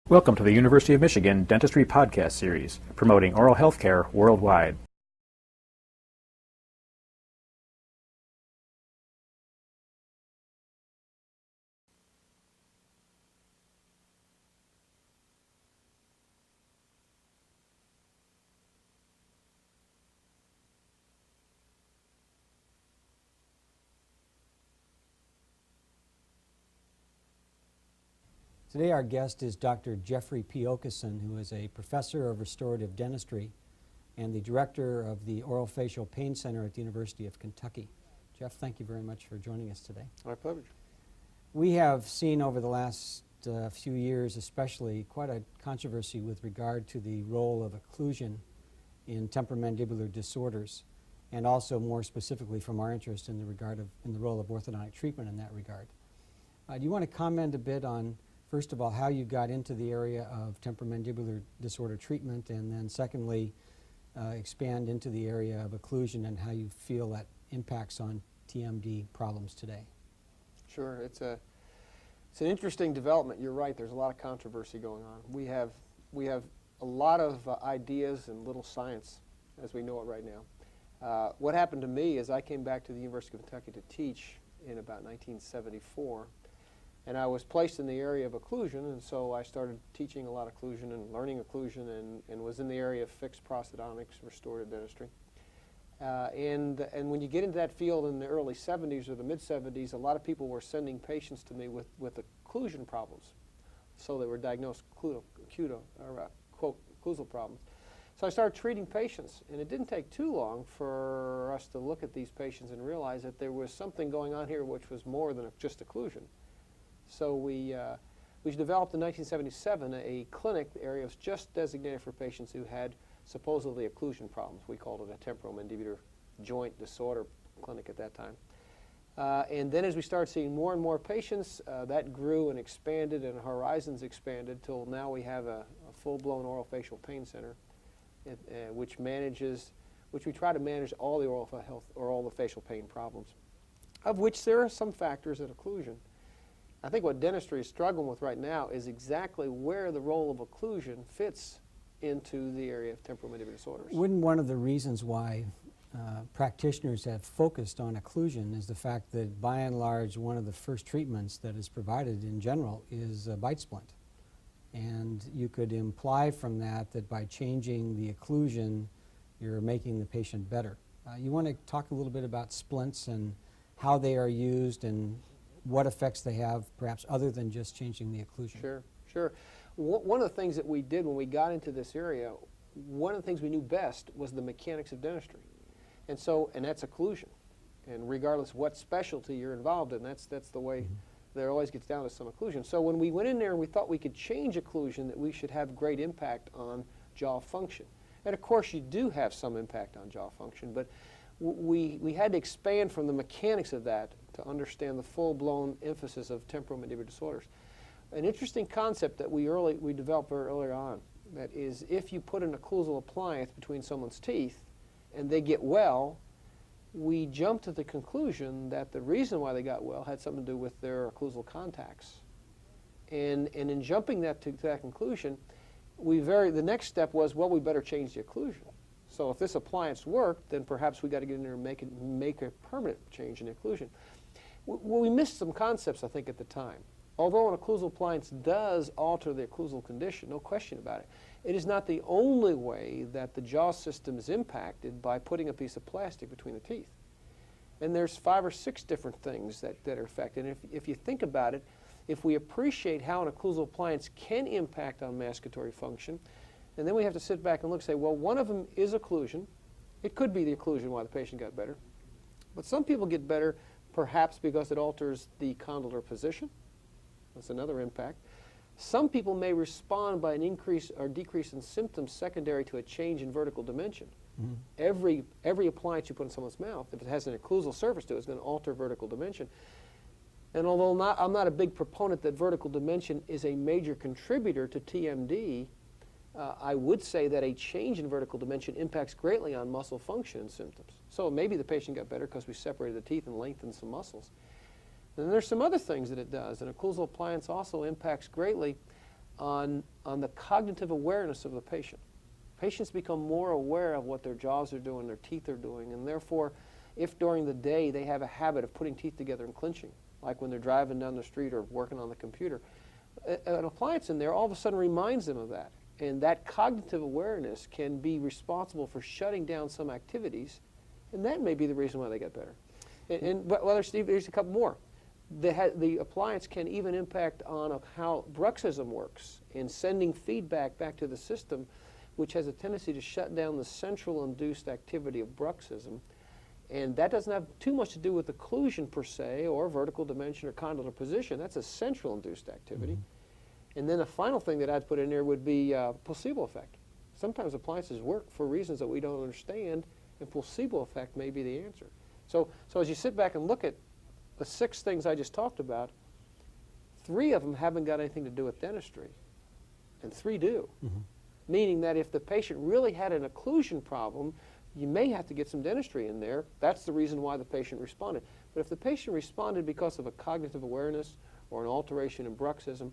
Welcome to the University of Michigan Dentistry Podcast Series, promoting oral health care worldwide. Today our guest is Dr. Jeffrey P. Occlusion, who is a professor of restorative dentistry and the director of the Orofacial Pain Center at the University of Kentucky. Jeff, thank you very much for joining us today. My pleasure. We have seen over the last few years especially quite a controversy with regard to the role of occlusion in temporomandibular disorders, and also more specifically from our interest in the role of orthodontic treatment in that regard. Do you want to comment a bit on, first of all, how you got into the area of temporomandibular disorder treatment, and then secondly, expand into the area of occlusion and how you feel that impacts on TMD problems today? Sure. It's an interesting development. You're right. There's a lot of controversy going on. We have a lot of ideas and little science as we know it right now. What happened to me is I came back to the University of Kentucky to teach in about 1974. And I was placed in the area of occlusion, and so I started teaching a lot of occlusion and learning occlusion, and was in the area of fixed prosthodontics, restorative dentistry. And when you get into that field in the early 70s or the mid-70s, a lot of people were sending patients to me with occlusion problems. So they were diagnosed occlusal problems. So I started treating patients, and it didn't take too long for us to look at these patients and realize that there was something going on here which was more than just occlusion. So we developed in 1977 a clinic area that was just designated for patients who had supposedly occlusion problems. We called it a temporomandibular joint disorder clinic at that time. And then as we started seeing more and more patients, that grew and expanded, and horizons expanded till now we have a full-blown orofacial pain center, which we try to manage all the oral health or all the facial pain problems, of which there are some factors in occlusion. I think what dentistry is struggling with right now is exactly where the role of occlusion fits into the area of temporomandibular disorders. Wouldn't one of the reasons why practitioners have focused on occlusion is the fact that by and large one of the first treatments that is provided in general is a bite splint? And you could imply from that by changing the occlusion you're making the patient better. You want to talk a little bit about splints and how they are used and what effects they have, perhaps other than just changing the occlusion? Sure. One of the things that we did when we got into this area, one of the things we knew best was the mechanics of dentistry. And that's occlusion. And regardless what specialty you're involved in, that's the way there always gets down to some occlusion. So when we went in there and we thought we could change occlusion, that we should have great impact on jaw function. And of course you do have some impact on jaw function, but we had to expand from the mechanics of that to understand the full-blown emphasis of temporomandibular disorders. An interesting concept that we developed very early on, that is, if you put an occlusal appliance between someone's teeth and they get well, we jumped to the conclusion that the reason why they got well had something to do with their occlusal contacts. And in jumping to that conclusion, the next step was, well, we better change the occlusion. So if this appliance worked, then perhaps we got to get in there and make a permanent change in the occlusion. We missed some concepts, I think, at the time. Although an occlusal appliance does alter the occlusal condition, no question about it, it is not the only way that the jaw system is impacted by putting a piece of plastic between the teeth. And there's 5 or 6 different things that are affected. And if you think about it, if we appreciate how an occlusal appliance can impact on masticatory function, and then we have to sit back and look and say, well, one of them is occlusion. It could be the occlusion why the patient got better. But some people get better perhaps because it alters the condylar position. That's another impact. Some people may respond by an increase or decrease in symptoms secondary to a change in vertical dimension. Every appliance you put in someone's mouth, if it has an occlusal surface to it, is going to alter vertical dimension. And although I'm not a big proponent that vertical dimension is a major contributor to TMD, I would say that a change in vertical dimension impacts greatly on muscle function and symptoms. So maybe the patient got better because we separated the teeth and lengthened some muscles. And there's some other things that it does. An occlusal appliance also impacts greatly on the cognitive awareness of the patient. Patients become more aware of what their jaws are doing, their teeth are doing, and therefore, if during the day they have a habit of putting teeth together and clinching, like when they're driving down the street or working on the computer, an appliance in there all of a sudden reminds them of that. And that cognitive awareness can be responsible for shutting down some activities, and that may be the reason why they get better. But there's a couple more. The appliance can even impact on how bruxism works in sending feedback back to the system, which has a tendency to shut down the central induced activity of bruxism. And that doesn't have too much to do with occlusion per se, or vertical dimension or condylar position. That's a central induced activity. Mm-hmm. And then the final thing that I'd put in there would be placebo effect. Sometimes appliances work for reasons that we don't understand, and placebo effect may be the answer. So as you sit back and look at the 6 things I just talked about, 3 of them haven't got anything to do with dentistry, and 3 do. Mm-hmm. Meaning that if the patient really had an occlusion problem, you may have to get some dentistry in there. That's the reason why the patient responded. But if the patient responded because of a cognitive awareness or an alteration in bruxism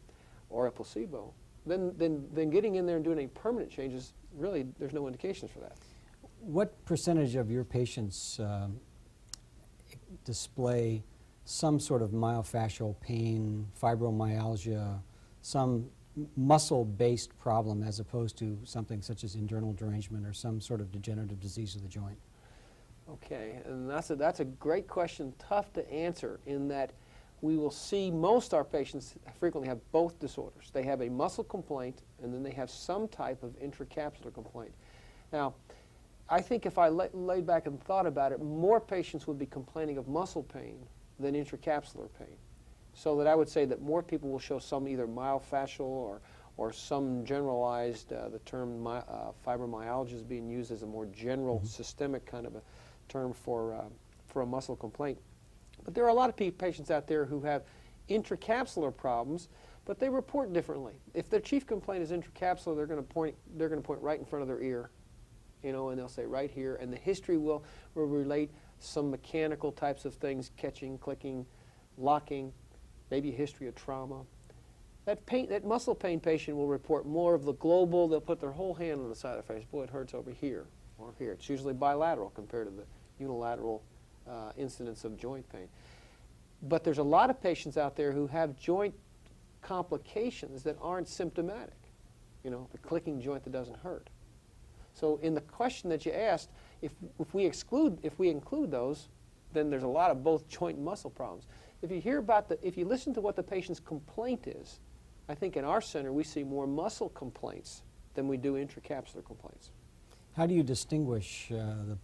or a placebo, then getting in there and doing any permanent changes, really, there's no indications for that. What percentage of your patients display some sort of myofascial pain, fibromyalgia, some muscle-based problem as opposed to something such as internal derangement or some sort of degenerative disease of the joint? Okay, and that's a great question, tough to answer, in that we will see most our patients frequently have both disorders. They have a muscle complaint, and then they have some type of intracapsular complaint. Now, I think if I laid back and thought about it, more patients would be complaining of muscle pain than intracapsular pain. So that I would say that more people will show some either myofascial or some generalized, the term fibromyalgia is being used as a more general systemic kind of a term for a muscle complaint. But there are a lot of patients out there who have intracapsular problems, but they report differently. If their chief complaint is intracapsular, they're going to point right in front of their ear, and they'll say right here, and the history will relate some mechanical types of things, catching, clicking, locking, maybe a history of trauma. That muscle pain patient will report more of the global. They'll put their whole hand on the side of the face. Boy, it hurts over here or here. It's usually bilateral compared to the unilateral incidence of joint pain. But there's a lot of patients out there who have joint complications that aren't symptomatic. The clicking joint that doesn't hurt. So in the question that you asked, if we include those, then there's a lot of both joint and muscle problems. If you listen to what the patient's complaint is, I think in our center we see more muscle complaints than we do intracapsular complaints. How do you distinguish the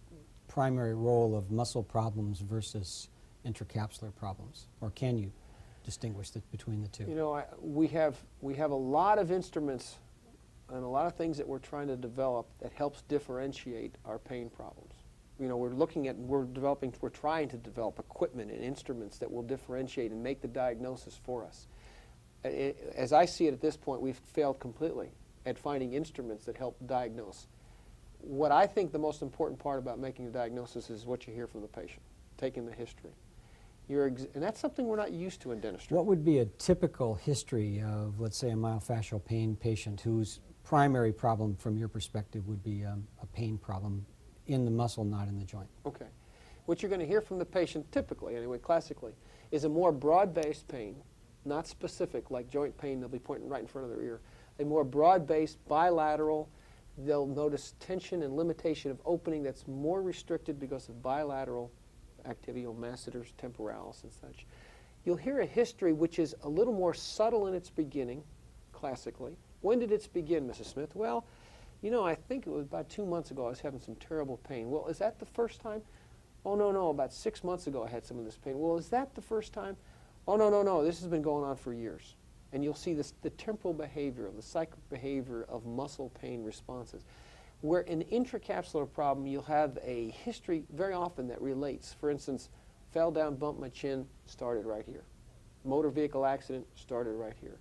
primary role of muscle problems versus intracapsular problems, or can you distinguish between the two? We have a lot of instruments and a lot of things that we're trying to develop that helps differentiate our pain problems. We're trying to develop equipment and instruments that will differentiate and make the diagnosis for us. As I see it at this point, we've failed completely at finding instruments that help diagnose. What I think the most important part about making a diagnosis is what you hear from the patient, taking the history. And that's something we're not used to in dentistry. What would be a typical history of, let's say, a myofascial pain patient whose primary problem from your perspective would be a pain problem in the muscle, not in the joint? Okay. What you're going to hear from the patient typically, anyway, classically, is a more broad-based pain, not specific like joint pain. They'll be pointing right in front of their ear. A more broad-based, bilateral. They'll notice tension and limitation of opening that's more restricted because of bilateral activity, masseters, temporalis, and such. You'll hear a history which is a little more subtle in its beginning, classically. When did it begin, Mrs. Smith? Well, I think it was about 2 months ago I was having some terrible pain. Well, is that the first time? Oh, no, about 6 months ago I had some of this pain. Well, is that the first time? Oh, no, this has been going on for years. And you'll see the temporal behavior, the cyclic behavior of muscle pain responses. Where in intracapsular problem, you'll have a history very often that relates. For instance, fell down, bumped my chin, started right here. Motor vehicle accident, started right here.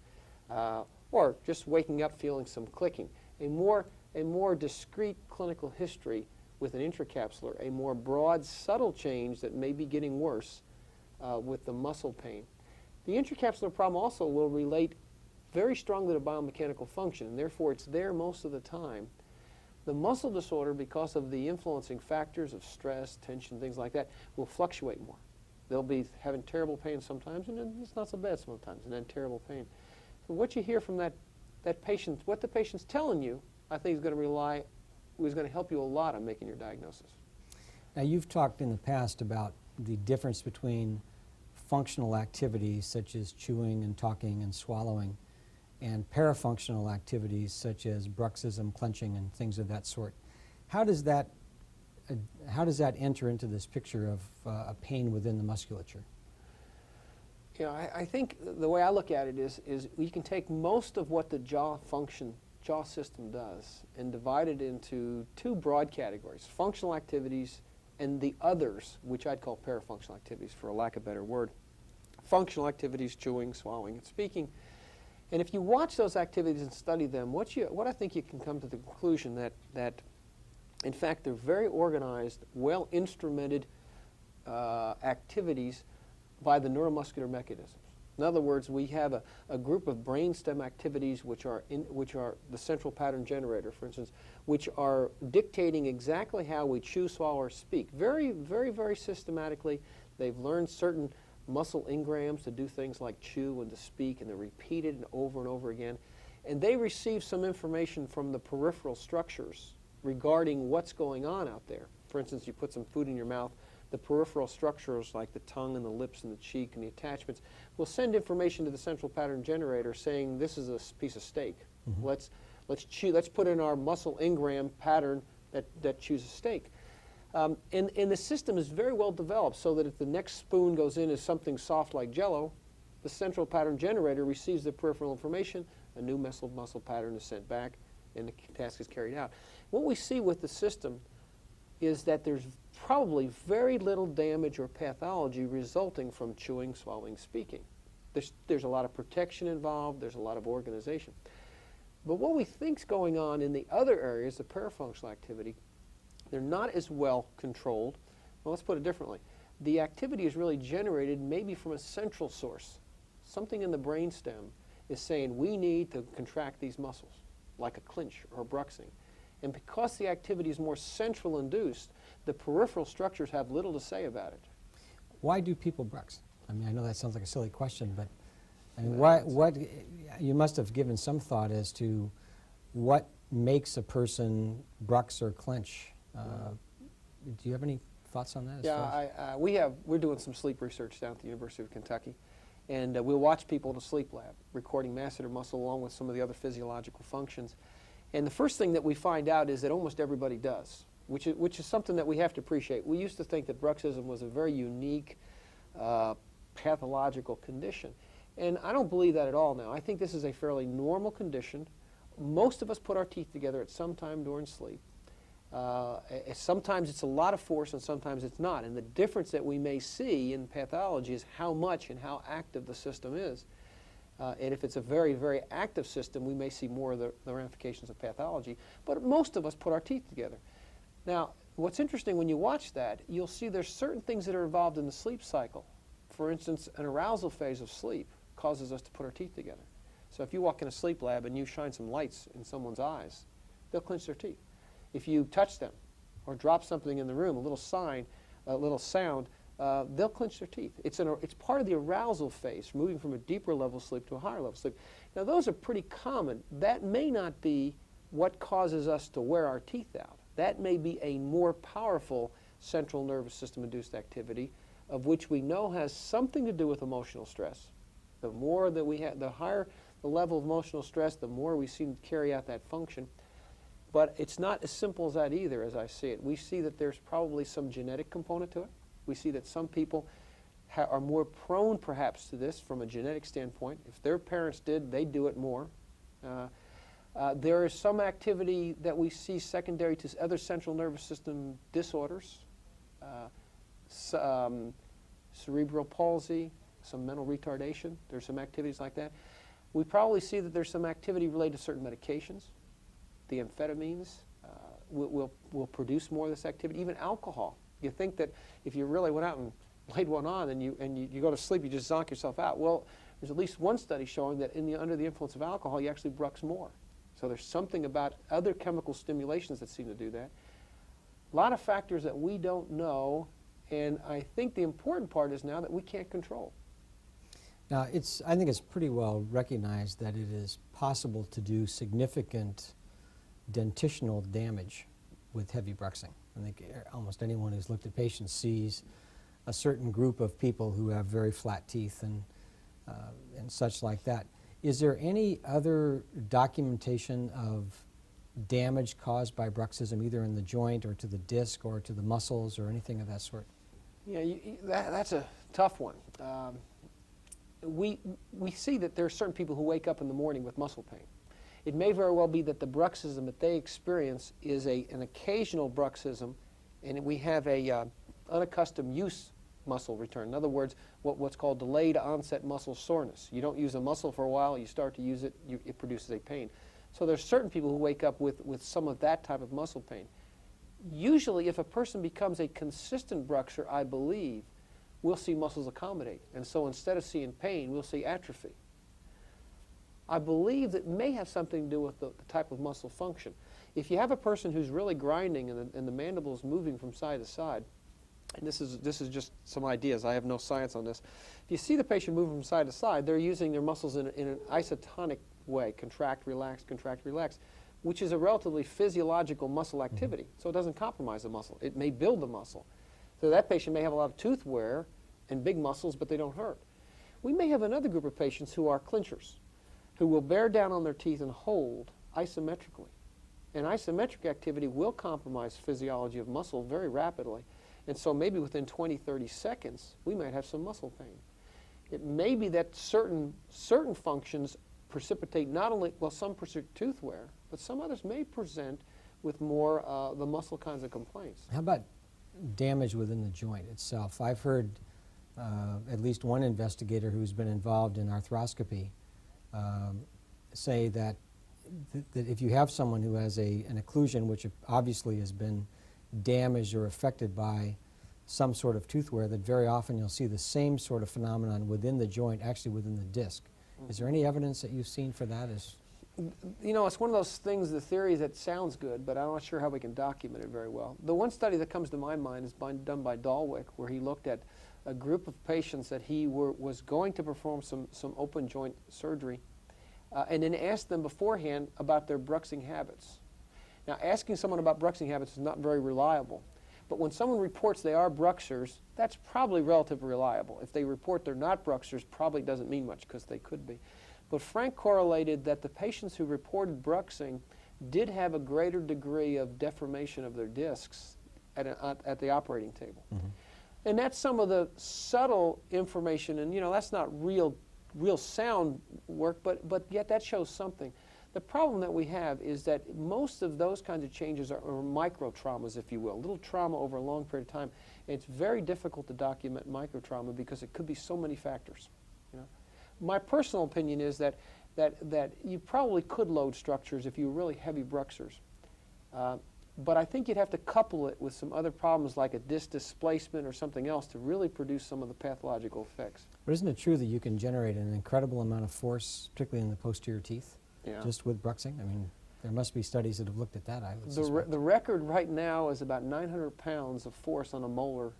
Or just waking up feeling some clicking. A more discrete clinical history with an intracapsular, a more broad, subtle change that may be getting worse with the muscle pain. The intracapsular problem also will relate very strongly to biomechanical function, and therefore it's there most of the time. The muscle disorder, because of the influencing factors of stress, tension, things like that, will fluctuate more. They'll be having terrible pain sometimes, and then it's not so bad sometimes, and then terrible pain. So what you hear from that patient, what the patient's telling you, I think is going to help you a lot on making your diagnosis. Now, you've talked in the past about the difference between functional activities such as chewing and talking and swallowing and parafunctional activities such as bruxism, clenching, and things of that sort. How does that enter into this picture of a pain within the musculature? You know, I think the way I look at it is we can take most of what the jaw system does and divide it into two broad categories: functional activities and the others, which I'd call parafunctional activities for a lack of a better word. Functional activities, chewing, swallowing, and speaking. And if you watch those activities and study them, what I think you can come to the conclusion that in fact they're very organized, well-instrumented activities by the neuromuscular mechanisms. In other words, we have a group of brainstem activities which are the central pattern generator, for instance, which are dictating exactly how we chew, swallow, or speak. Very, very, very systematically. They've learned certain muscle engrams to do things like chew and to speak, and they're repeated over and over again. And they receive some information from the peripheral structures regarding what's going on out there. For instance, you put some food in your mouth, the peripheral structures like the tongue and the lips and the cheek and the attachments will send information to the central pattern generator saying this is a piece of steak. Mm-hmm. Let's put in our muscle engram pattern that chews a steak. And the system is very well developed so that if the next spoon goes in as something soft like Jell-O, the central pattern generator receives the peripheral information, a new muscle pattern is sent back, and the task is carried out. What we see with the system is that there's probably very little damage or pathology resulting from chewing, swallowing, speaking. There's a lot of protection involved, there's a lot of organization. But what we think's going on in the other areas, the parafunctional activity, they're not as well controlled. Well, let's put it differently. The activity is really generated maybe from a central source. Something in the brainstem is saying we need to contract these muscles, like a clinch or bruxing. And because the activity is more central induced, the peripheral structures have little to say about it. Why do people brux? I mean, I know that sounds like a silly question, but I mean, what you must have given some thought as to what makes a person brux or clench. Do you have any thoughts on that? Yeah, we're doing some sleep research down at the University of Kentucky, and we'll watch people in a sleep lab, recording masseter muscle along with some of the other physiological functions. And the first thing that we find out is that almost everybody does, which is something that we have to appreciate. We used to think that bruxism was a very unique pathological condition, and I don't believe that at all now. I think this is a fairly normal condition. Most of us put our teeth together at some time during sleep. Sometimes it's a lot of force and sometimes it's not, and the difference that we may see in pathology is how much and how active the system is. And if it's a very, very active system, we may see more of the ramifications of pathology. But most of us put our teeth together. Now, what's interesting when you watch that, you'll see there's certain things that are involved in the sleep cycle. For instance, an arousal phase of sleep causes us to put our teeth together. So if you walk in a sleep lab and you shine some lights in someone's eyes, they'll clench their teeth. If you touch them or drop something in the room, a little sign, a little sound, they'll clench their teeth. It's part of the arousal phase, moving from a deeper level of sleep to a higher level of sleep. Now, those are pretty common. That may not be what causes us to wear our teeth out. That may be a more powerful central nervous system-induced activity, of which we know has something to do with emotional stress. The more that we have, the higher the level of emotional stress, the more we seem to carry out that function. But it's not as simple as that either, as I see it. We see that there's probably some genetic component to it. We see that some people are more prone, perhaps, to this from a genetic standpoint. If their parents did, they'd do it more. There is some activity that we see secondary to other central nervous system disorders, cerebral palsy, some mental retardation. There's some activities like that. We probably see that there's some activity related to certain medications. The amphetamines will produce more of this activity. Even alcohol. You think that if you really went out and laid one on and you go to sleep, you just zonk yourself out. Well, There's at least one study showing that under the influence of alcohol, you actually brux more. So there's something about other chemical stimulations that seem to do that. A lot of factors that we don't know, and I think the important part is now that we can't control. Now, I think it's pretty well recognized that it is possible to do significant dentitional damage with heavy bruxing. I think almost anyone who's looked at patients sees a certain group of people who have very flat teeth and such like that. Is there any other documentation of damage caused by bruxism, either in the joint or to the disc or to the muscles or anything of that sort? Yeah, that's a tough one. We see that there are certain people who wake up in the morning with muscle pain. It may very well be that the bruxism that they experience is an occasional bruxism, and we have a unaccustomed use muscle return. In other words, what's called delayed onset muscle soreness. You don't use a muscle for a while, you start to use it, it produces a pain. So there's certain people who wake up with some of that type of muscle pain. Usually, if a person becomes a consistent bruxer, I believe, we'll see muscles accommodate. And so instead of seeing pain, we'll see atrophy. I believe that may have something to do with the type of muscle function. If you have a person who's really grinding and the mandible is moving from side to side, and this is just some ideas, I have no science on this. If you see the patient moving from side to side, they're using their muscles in an isotonic way, contract, relax, which is a relatively physiological muscle activity. So it doesn't compromise the muscle. It may build the muscle. So that patient may have a lot of tooth wear and big muscles, but they don't hurt. We may have another group of patients who are clinchers, who will bear down on their teeth and hold isometrically. And isometric activity will compromise physiology of muscle very rapidly. And so maybe within 20, 30 seconds, we might have some muscle pain. It may be that certain functions precipitate not only, well, some present tooth wear, but some others may present with more the muscle kinds of complaints. How about damage within the joint itself? I've heard at least one investigator who's been involved in arthroscopy say that if you have someone who has an occlusion, which obviously has been damaged or affected by some sort of tooth wear, that very often you'll see the same sort of phenomenon within the joint, actually within the disc. Is there any evidence that you've seen for that? You know, it's one of those things, the theory that sounds good, but I'm not sure how we can document it very well. The one study that comes to my mind is done by Dalwick, where he looked at a group of patients that he was going to perform some open joint surgery, and then asked them beforehand about their bruxing habits. Now, asking someone about bruxing habits is not very reliable, but when someone reports they are bruxers, that's probably relatively reliable. If they report they're not bruxers, probably doesn't mean much because they could be. But Frank correlated that the patients who reported bruxing did have a greater degree of deformation of their discs at the operating table. Mm-hmm. And that's some of the subtle information, and you know, that's not real sound work, but yet that shows something. The problem that we have is that most of those kinds of changes are micro traumas, if you will, a little trauma over a long period of time. And it's very difficult to document micro trauma because it could be so many factors. You know? My personal opinion is that you probably could load structures if you were really heavy bruxers. But I think you'd have to couple it with some other problems like a disc displacement or something else to really produce some of the pathological effects. But isn't it true that you can generate an incredible amount of force, particularly in the posterior teeth, just with bruxing? I mean, there must be studies that have looked at that, I would suspect. The record right now is about 900 pounds of force on a molar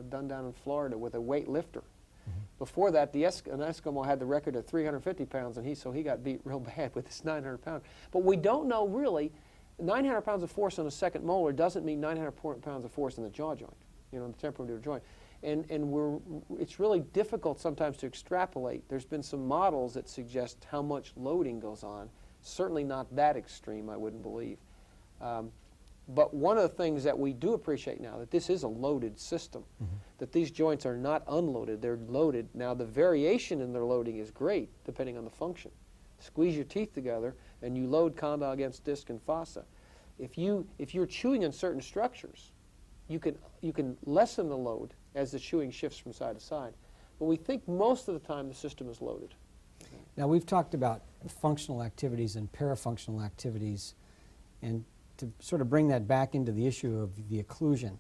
done down in Florida with a weight lifter. Mm-hmm. Before that, an Eskimo had the record of 350 pounds, and so he got beat real bad with this 900 pounds. But we don't know really. 900 pounds of force on a second molar doesn't mean 900 pounds of force in the jaw joint, you know, the temporomandibular joint. And it's really difficult sometimes to extrapolate. There's been some models that suggest how much loading goes on. Certainly not that extreme, I wouldn't believe. But one of the things that we do appreciate now, that this is a loaded system, that these joints are not unloaded, they're loaded. Now the variation in their loading is great, depending on the function. Squeeze your teeth together and you load condyle against disc and fossa. If you're chewing on certain structures, you can lessen the load as the chewing shifts from side to side. But we think most of the time the system is loaded. Now we've talked about functional activities and parafunctional activities, and to sort of bring that back into the issue of the occlusion.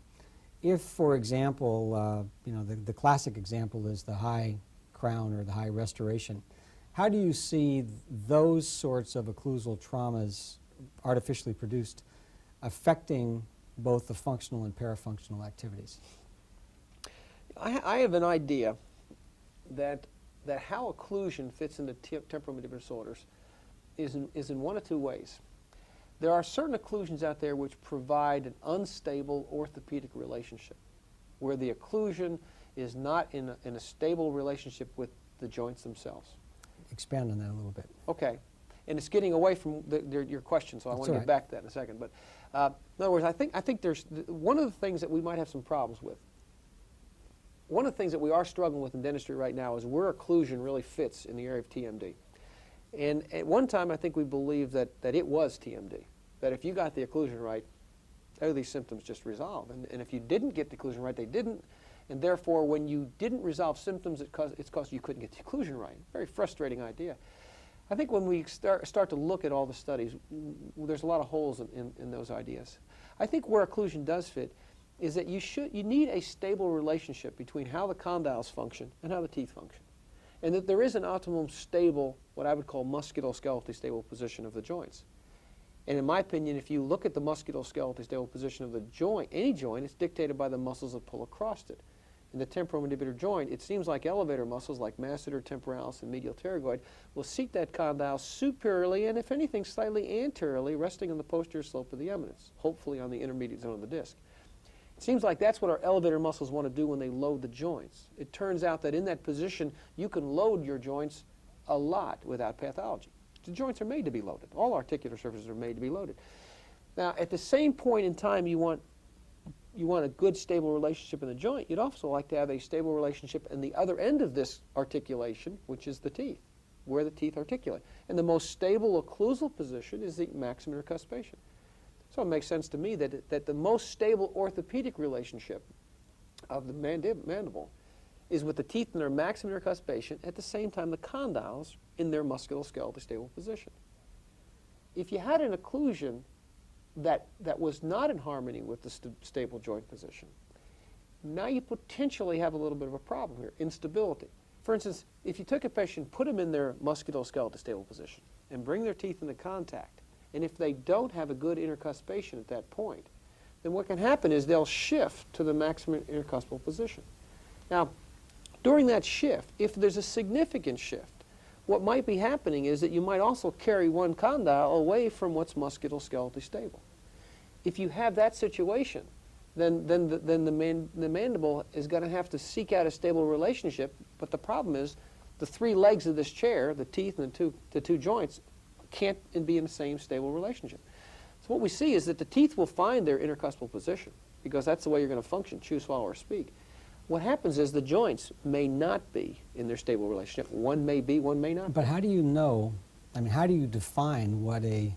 If, for example, you know, the classic example is the high crown or the high restoration. How do you see those sorts of occlusal traumas, artificially produced, affecting both the functional and parafunctional activities? I have an idea that how occlusion fits into temporomandibular disorders is in one of two ways. There are certain occlusions out there which provide an unstable orthopedic relationship, where the occlusion is not in a stable relationship with the joints themselves. Expand on that a little bit. Okay. And it's getting away from your question, so I want to get back to that in a second. But in other words, I think there's one of the things that we might have some problems with. One of the things that we are struggling with in dentistry right now is where occlusion really fits in the area of TMD. And at one time, I think we believed that it was TMD, that if you got the occlusion right, all these symptoms just resolve. And if you didn't get the occlusion right, they didn't. And therefore, when you didn't resolve symptoms, it's because you couldn't get the occlusion right. Very frustrating idea. I think when we start to look at all the studies, there's a lot of holes in those ideas. I think where occlusion does fit is that you need a stable relationship between how the condyles function and how the teeth function. And that there is an optimum stable, what I would call musculoskeletal stable position of the joints. And in my opinion, if you look at the musculoskeletal stable position of the joint, any joint, it's dictated by the muscles that pull across it. In the temporomandibular joint, it seems like elevator muscles like masseter temporalis and medial pterygoid will seat that condyle superiorly and, if anything, slightly anteriorly, resting on the posterior slope of the eminence, hopefully on the intermediate zone of the disc. It seems like that's what our elevator muscles want to do when they load the joints. It turns out that in that position, you can load your joints a lot without pathology. The joints are made to be loaded. All articular surfaces are made to be loaded. Now, at the same point in time you want a good, stable relationship in the joint, you'd also like to have a stable relationship in the other end of this articulation, which is the teeth, where the teeth articulate. And the most stable occlusal position is the maximum intercuspation. So it makes sense to me that the most stable orthopedic relationship of the mandible is with the teeth in their maximum intercuspation, at the same time the condyles in their musculoskeletal stable position. If you had an occlusion that was not in harmony with the stable joint position, now you potentially have a little bit of a problem here, instability. For instance, if you took a patient, put them in their musculoskeletal stable position, and bring their teeth into contact, and if they don't have a good intercuspation at that point, then what can happen is they'll shift to the maximum intercuspal position. Now, during that shift, if there's a significant shift, what might be happening is that you might also carry one condyle away from what's musculoskeletally stable. If you have that situation, then the mandible is going to have to seek out a stable relationship, but the problem is the three legs of this chair, the teeth and the two joints, can't be in the same stable relationship. So what we see is that the teeth will find their intercuspal position, because that's the way you're going to function, chew, swallow, or speak. What happens is the joints may not be in their stable relationship. One may be, one may not be. But how do you know, how do you define what a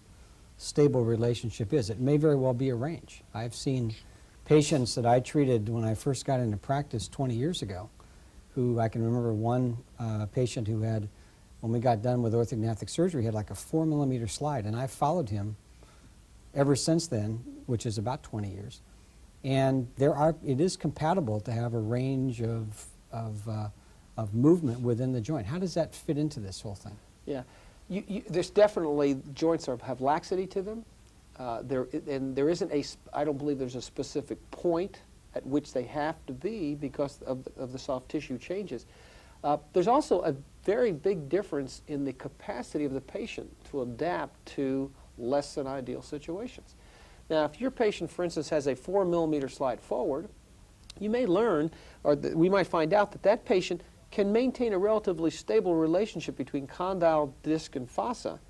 stable relationship is? It may very well be a range. I've seen patients that I treated when I first got into practice 20 years ago, who I can remember one patient who had, when we got done with orthognathic surgery, had like a 4-millimeter slide, and I've followed him ever since then, which is about 20 years. And it is compatible to have a range of movement within the joint. How does that fit into this whole thing? Yeah, there's definitely joints have laxity to them. There isn't I don't believe there's a specific point at which they have to be because of the soft tissue changes. There's also a very big difference in the capacity of the patient to adapt to less than ideal situations. Now, if your patient, for instance, has a 4-millimeter slide forward, you may learn, or we might find out that that patient can maintain a relatively stable relationship between condyle, disc, and fossa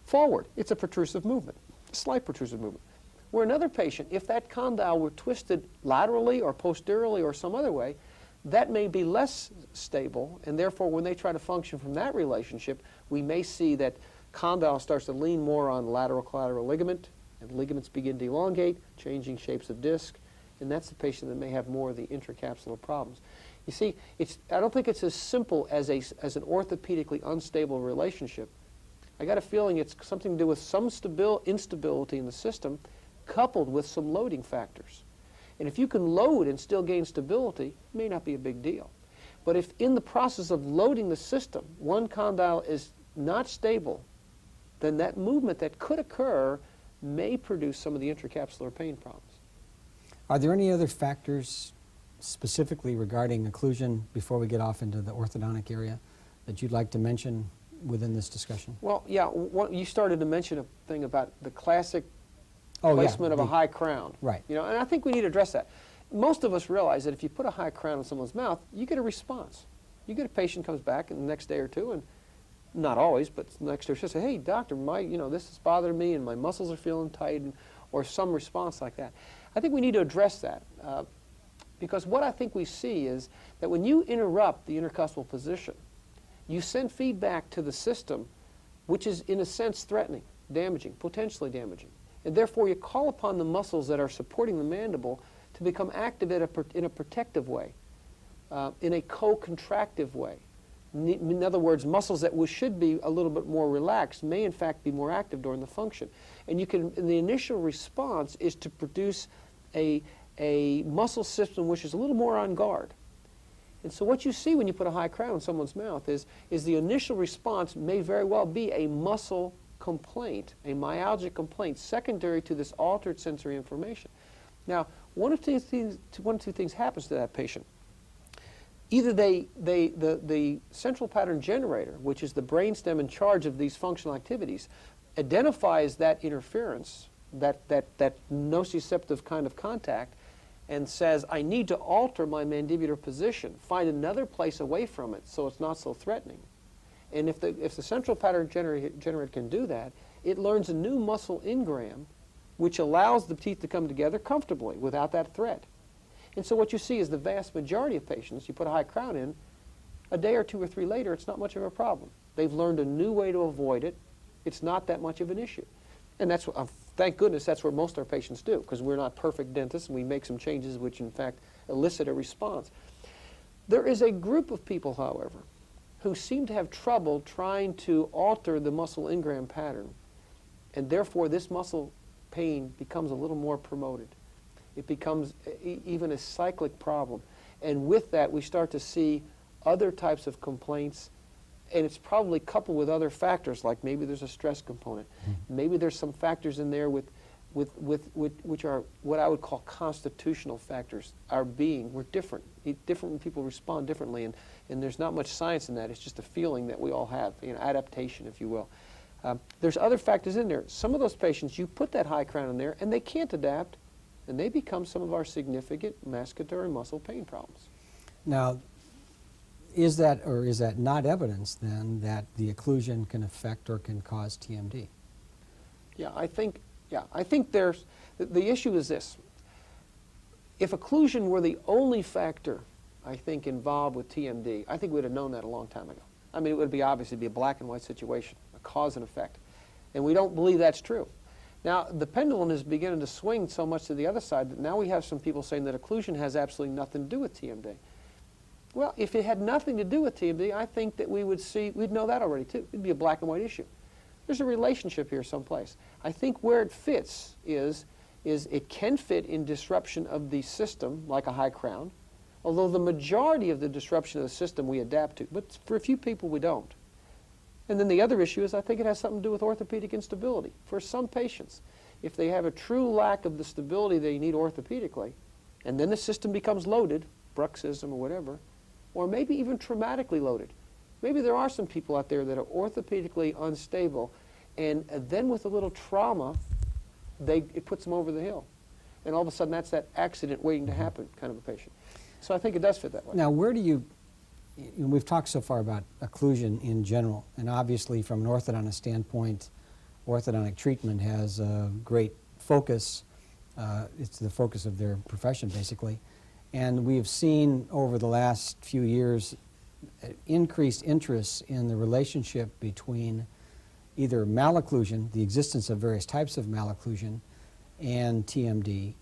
forward. It's a protrusive movement, a slight protrusive movement. Where another patient, if that condyle were twisted laterally or posteriorly or some other way, that may be less stable, and therefore when they try to function from that relationship, we may see that condyle starts to lean more on lateral collateral ligament, and ligaments begin to elongate, changing shapes of disc, and that's the patient that may have more of the intracapsular problems. You see, I don't think it's as simple as an orthopedically unstable relationship. I got a feeling it's something to do with some instability in the system coupled with some loading factors. And if you can load and still gain stability, it may not be a big deal. But if in the process of loading the system, one condyle is not stable, then that movement that could occur may produce some of the intracapsular pain problems. Are there any other factors specifically regarding occlusion before we get off into the orthodontic area that you'd like to mention within this discussion? Well, yeah, you started to mention a thing about the classic Oh, placement yeah, of a high crown. Right. You know, and I think we need to address that. Most of us realize that if you put a high crown on someone's mouth, you get a response. You get a patient comes back in the next day or two, and not always, but the next day or two, say, "Hey, doctor, this is bothering me, and my muscles are feeling tight," or some response like that. I think we need to address that because what I think we see is that when you interrupt the intercuspal position, you send feedback to the system, which is in a sense threatening, damaging, potentially damaging. And therefore, you call upon the muscles that are supporting the mandible to become active in a protective way, in a co-contractive way. In other words, muscles that should be a little bit more relaxed may in fact be more active during the function. And the initial response is to produce a muscle system which is a little more on guard. And so what you see when you put a high crown in someone's mouth is the initial response may very well be a muscle complaint, a myalgic complaint, secondary to this altered sensory information. Now, one of two things happens to that patient. Either the central pattern generator, which is the brainstem in charge of these functional activities, identifies that interference, that nociceptive kind of contact, and says, I need to alter my mandibular position, find another place away from it so it's not so threatening. And if the central pattern generator can do that, it learns a new muscle engram which allows the teeth to come together comfortably without that threat. And so what you see is the vast majority of patients, you put a high crown in, a day or two or three later, it's not much of a problem. They've learned a new way to avoid it. It's not that much of an issue. And that's what, thank goodness that's what most of our patients do, because we're not perfect dentists and we make some changes which in fact elicit a response. There is a group of people, however, who seem to have trouble trying to alter the muscle engram pattern, and therefore this muscle pain becomes a little more promoted. It becomes even a cyclic problem. And with that, we start to see other types of complaints, and it's probably coupled with other factors, like maybe there's a stress component. Maybe there's some factors in there which are what I would call constitutional factors. We're different. Different people respond differently, and there's not much science in that. It's just a feeling that we all have, adaptation, if you will. There's other factors in there. Some of those patients, you put that high crown in there, and they can't adapt, and they become some of our significant mascatory muscle pain problems. Now, is that not evidence then that the occlusion can affect or can cause TMD? Yeah, I think there's, the issue is this. If occlusion were the only factor, I think, involved with TMD, I think we'd have known that a long time ago. I mean, it would obviously be a black and white situation, a cause and effect. And we don't believe that's true. Now, the pendulum is beginning to swing so much to the other side that now we have some people saying that occlusion has absolutely nothing to do with TMD. Well, if it had nothing to do with TMD, I think that we'd know that already too. It'd be a black and white issue. There's a relationship here someplace. I think where it fits is it can fit in disruption of the system, like a high crown, although the majority of the disruption of the system we adapt to, but for a few people we don't. And then the other issue is I think it has something to do with orthopedic instability. For some patients, if they have a true lack of the stability they need orthopedically, and then the system becomes loaded, bruxism or whatever, or maybe even traumatically loaded. Maybe there are some people out there that are orthopedically unstable, and then with a little trauma, it puts them over the hill. And all of a sudden, that's that accident waiting to happen kind of a patient. So I think it does fit that way. Now, we've talked so far about occlusion in general, and obviously from an orthodontist standpoint, orthodontic treatment has a great focus. It's the focus of their profession, basically. And we've seen over the last few years increased interest in the relationship between either malocclusion, the existence of various types of malocclusion, and TMD,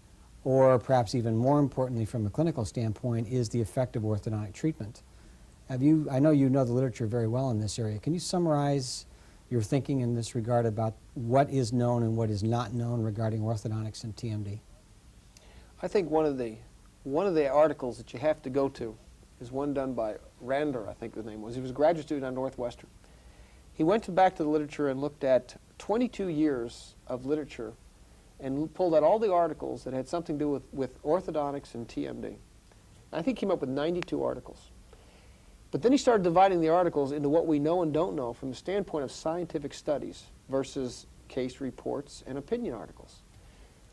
or perhaps even more importantly from a clinical standpoint is the effect of orthodontic treatment. I know you know the literature very well in this area. Can you summarize your thinking in this regard about what is known and what is not known regarding orthodontics and TMD? I think one of the articles that you have to go to There's one done by Randler, I think the name was. He was a graduate student at Northwestern. He went back to the literature and looked at 22 years of literature and pulled out all the articles that had something to do with orthodontics and TMD. I think he came up with 92 articles. But then he started dividing the articles into what we know and don't know from the standpoint of scientific studies versus case reports and opinion articles.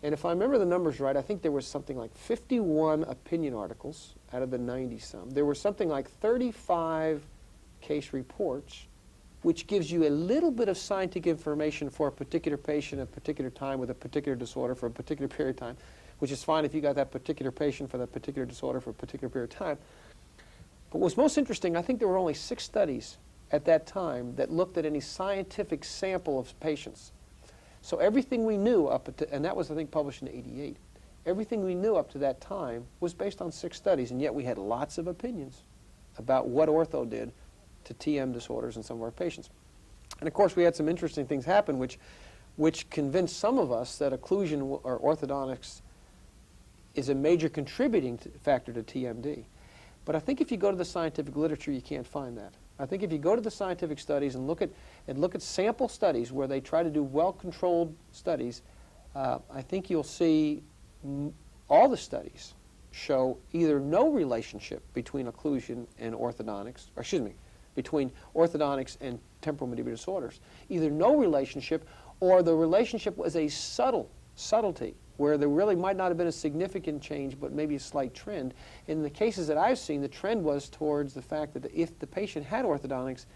And if I remember the numbers right, I think there was something like 51 opinion articles out of the 90-some. There were something like 35 case reports, which gives you a little bit of scientific information for a particular patient at a particular time with a particular disorder for a particular period of time, which is fine if you got that particular patient for that particular disorder for a particular period of time. But what was most interesting, I think there were only 6 studies at that time that looked at any scientific sample of patients. So everything we knew and that was, I think, published in '88, everything we knew up to that time was based on 6 studies, and yet we had lots of opinions about what ortho did to TM disorders in some of our patients. And of course, we had some interesting things happen which convinced some of us that occlusion or orthodontics is a major contributing factor to TMD. But I think if you go to the scientific literature, you can't find that. I think if you go to the scientific studies and look at sample studies where they try to do well-controlled studies, I think you'll see all the studies show either no relationship between occlusion and orthodontics, or excuse me, between orthodontics and temporomandibular disorders. Either no relationship, or the relationship was a subtlety, where there really might not have been a significant change, but maybe a slight trend. In the cases that I've seen, the trend was towards the fact that if the patient had orthodontics,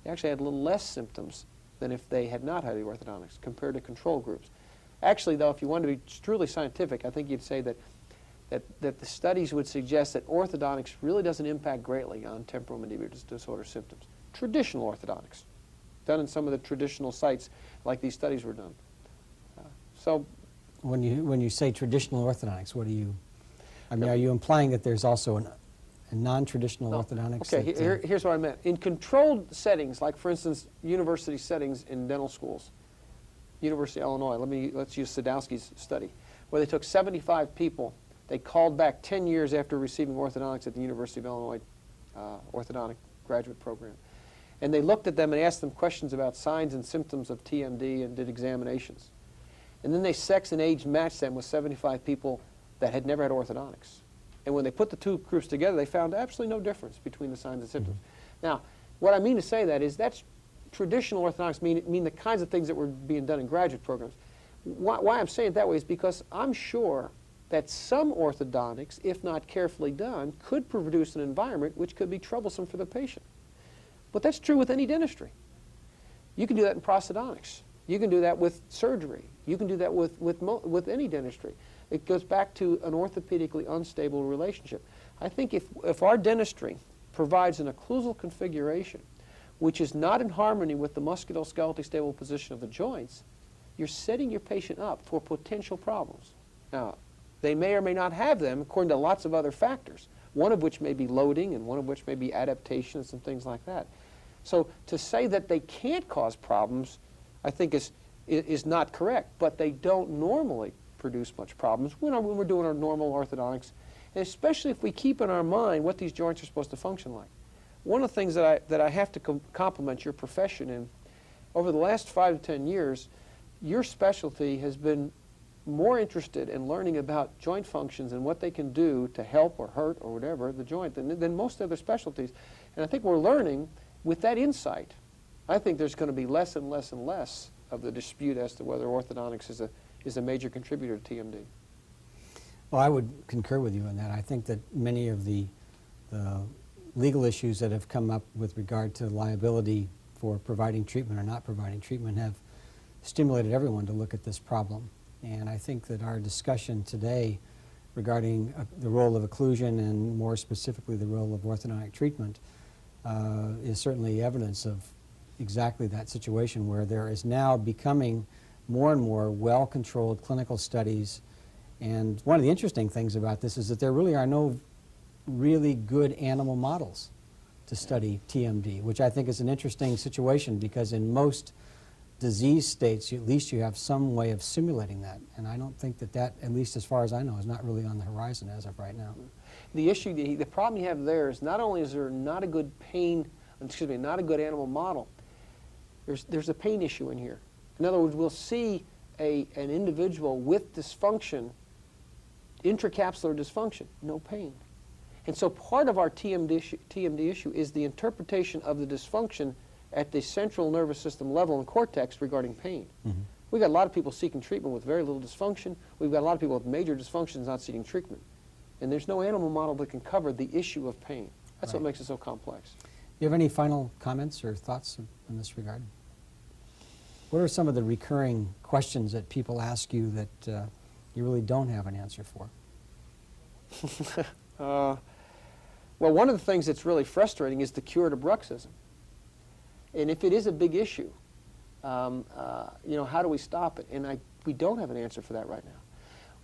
they actually had a little less symptoms than if they had not had the orthodontics compared to control groups. Actually, though, if you wanted to be truly scientific, I think you'd say that the studies would suggest that orthodontics really doesn't impact greatly on temporomandibular disorder symptoms. Traditional orthodontics, done in some of the traditional sites like these studies were done. When you say traditional orthodontics, what do you, I mean, are you implying that there's also a non-traditional orthodontics? Okay, here's what I meant. In controlled settings, like for instance, university settings in dental schools, University of Illinois, let's use Sadowski's study, where they took 75 people, they called back 10 years after receiving orthodontics at the University of Illinois orthodontic graduate program. And they looked at them and asked them questions about signs and symptoms of TMD and did examinations. And then they sex and age matched them with 75 people that had never had orthodontics. And when they put the two groups together, they found absolutely no difference between the signs and symptoms. Now, what I mean to say that is that's traditional orthodontics mean the kinds of things that were being done in graduate programs. Why I'm saying it that way is because I'm sure that some orthodontics, if not carefully done, could produce an environment which could be troublesome for the patient. But that's true with any dentistry. You can do that in prosthodontics. You can do that with surgery. You can do that with any dentistry. It goes back to an orthopedically unstable relationship. I think if our dentistry provides an occlusal configuration which is not in harmony with the musculoskeletal stable position of the joints, you're setting your patient up for potential problems. Now, they may or may not have them according to lots of other factors, one of which may be loading and one of which may be adaptation and some things like that. So to say that they can't cause problems, I think is not correct, but they don't normally produce much problems when we're doing our normal orthodontics, and especially if we keep in our mind what these joints are supposed to function like. One of the things that I have to compliment your profession in, over the last 5 to 10 years, your specialty has been more interested in learning about joint functions and what they can do to help or hurt or whatever the joint than most other specialties. And I think we're learning with that insight. I think there's going to be less and less and less of the dispute as to whether orthodontics is a major contributor to TMD. Well, I would concur with you on that. I think that many of the legal issues that have come up with regard to liability for providing treatment or not providing treatment have stimulated everyone to look at this problem. And I think that our discussion today regarding the role of occlusion and more specifically the role of orthodontic treatment is certainly evidence of exactly that situation where there is now becoming more and more well-controlled clinical studies. And one of the interesting things about this is that there really are no really good animal models to study TMD, which I think is an interesting situation because in most disease states, at least you have some way of simulating that. And I don't think that, at least as far as I know, is not really on the horizon as of right now. The issue, the problem you have there is not only is there not a good not a good animal model, there's a pain issue in here. In other words, we'll see an individual with dysfunction, intracapsular dysfunction, no pain. And so part of our TMD issue is the interpretation of the dysfunction at the central nervous system level and cortex regarding pain. Mm-hmm. We've got a lot of people seeking treatment with very little dysfunction. We've got a lot of people with major dysfunctions not seeking treatment. And there's no animal model that can cover the issue of pain. That's what makes it so complex. Do you have any final comments or thoughts in this regard? What are some of the recurring questions that people ask you that you really don't have an answer for? Well, one of the things that's really frustrating is the cure to bruxism. And if it is a big issue, how do we stop it? And we don't have an answer for that right now.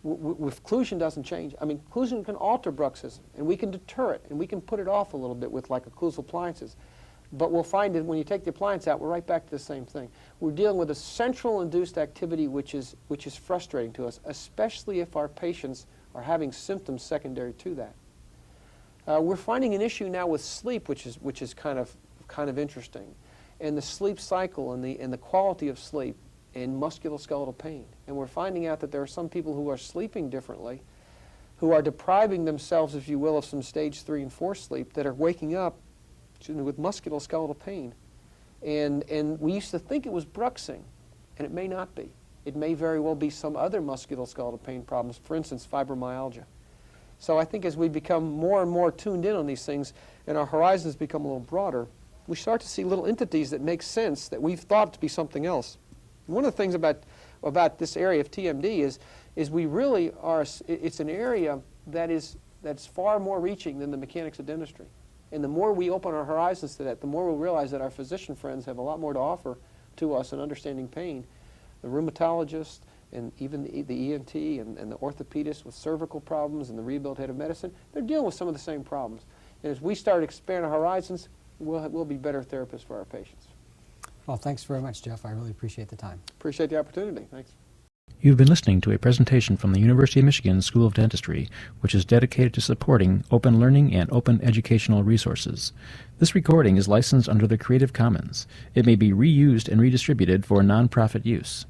With occlusion doesn't change. I mean, occlusion can alter bruxism, and we can deter it, and we can put it off a little bit with like occlusal appliances. But we'll find that when you take the appliance out, we're right back to the same thing. We're dealing with a central induced activity which is frustrating to us, especially if our patients are having symptoms secondary to that. We're finding an issue now with sleep, which is kind of interesting, and the sleep cycle and the quality of sleep and musculoskeletal pain. And we're finding out that there are some people who are sleeping differently, who are depriving themselves, if you will, of some stage 3 and 4 sleep, that are waking up with musculoskeletal pain. And we used to think it was bruxing, and it may not be. It may very well be some other musculoskeletal pain problems, for instance, fibromyalgia. So I think as we become more and more tuned in on these things and our horizons become a little broader, we start to see little entities that make sense that we've thought to be something else. And one of the things about this area of TMD is we really are, it's an area that's far more reaching than the mechanics of dentistry. And the more we open our horizons to that, the more we'll realize that our physician friends have a lot more to offer to us in understanding pain. The rheumatologist and even the ENT and the orthopedist with cervical problems and the rehabilitative medicine, they're dealing with some of the same problems. And as we start expanding our horizons, we'll be better therapists for our patients. Well, thanks very much, Jeff. I really appreciate the time. Appreciate the opportunity. Thanks. You've been listening to a presentation from the University of Michigan School of Dentistry, which is dedicated to supporting open learning and open educational resources. This recording is licensed under the Creative Commons. It may be reused and redistributed for nonprofit use.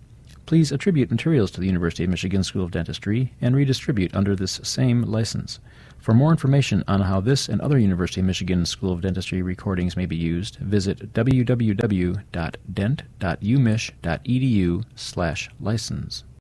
Please attribute materials to the University of Michigan School of Dentistry and redistribute under this same license. For more information on how this and other University of Michigan School of Dentistry recordings may be used, visit www.dent.umich.edu/license.